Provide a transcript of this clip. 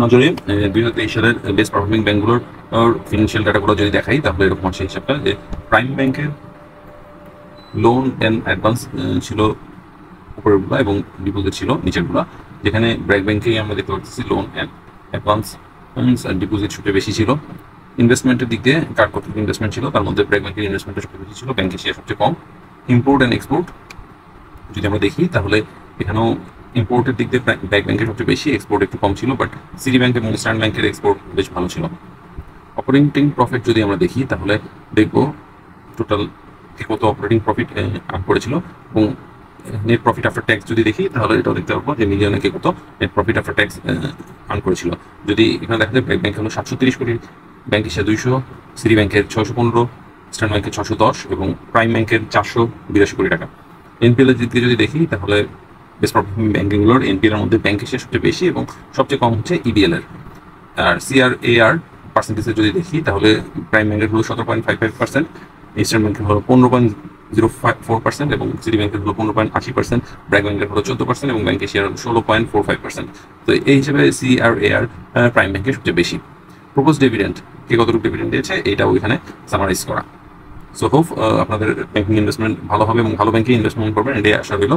নজরে 2023 সালের best performing ব্যাংকগুলোর ফিনান্সিয়াল ডাটাগুলো যদি দেখাই তাহলে এরকম আছে হিসাবটা যে প্রাইম ব্যাংকের লোন অ্যান্ড অ্যাডভান্স ছিল উপরেরগুলো এবং ডিপোজিট ছিল নিচেরগুলো, যেখানে ব্র্যাক ব্যাংকে আমরা দেখতে পাচ্ছি লোন অ্যান্ড অ্যাডভান্স আর ডিপোজিট সবচেয়ে বেশি ছিল। ইনভেস্টমেন্টের দিক দিয়ে কার কত ইনভেস্টমেন্ট ছিল, তার মধ্যে ব্র্যাক ব্যাংকের ইনভেস্টমেন্টটা সবচেয়ে বেশি ছিল, ব্যাংকের শেয়ার সবচেয়ে কম। ইম্পোর্ট অ্যান্ড এক্সপোর্ট যদি আমরা দেখি তাহলে এখানেও ইম্পোর্টের দিক দিয়ে ব্র্যাক ব্যাংকের সবচেয়ে বেশি, এক্সপোর্ট একটু কম ছিল, বাট সিটি ব্যাংক এবং ইস্টার্ন ব্যাংকের এক্সপোর্ট বেশ ভালো ছিল। অপারেটিং প্রফিট যদি আমরা দেখি তাহলে দেখবো টোটাল কত অপারেটিং প্রফিট আর্ন করেছিল, এবং নেট প্রফিট আফটার ট্যাক্স যদি দেখি তাহলে এটাও দেখতে পারবো যে মিলিয়নে কে কত net profit after tax earn করেছিল। যদি এখানে দেখা যায় ব্র্যাক ব্যাংক হলো 730 কোটি, ব্যাংক এশিয়া 200, সিটি ব্যাংকের 615, ইস্টার্ন ব্যাংকের 610 এবং প্রাইম ব্যাংকের 482 কোটি টাকা। এনপিএল এর দিক দিয়ে যদি দেখি তাহলে বেস্ট পারফর্মিং ব্যাংকগুলোর এনপিএল এর মধ্যে ব্যাংক এশিয়া সবচেয়ে বেশি এবং সবচেয়ে কম হচ্ছে ইবিএল এর। আর সিআরএআর পার্সেন্টেজে যদি দেখি তাহলে প্রাইম ব্যাংকের হলো 17.55%, ইস্টার্ন ব্যাংকের হলো 15.04% এবং সিটি ব্যাংকের হলো 15.80%, ব্র্যাক ব্যাংকের হলো 14% এবং ব্যাংক এশিয়ার হলো 16.45%। তো এই হিসেবে সিআরএআর প্রাইম ব্যাংকের সবচেয়ে বেশি। প্রপোজ ডিভিডেন্ড কে কতটুকু ডিভিডেন্ড দিয়েছে এটাও এখানে সামারাইজ করা। সো হোপ আপনাদের ব্যাংকিং ইনভেস্টমেন্ট ভালো হবে এবং ভালো ব্যাংকে ইনভেস্টমেন্ট করবেন, এটাই আশা রইল।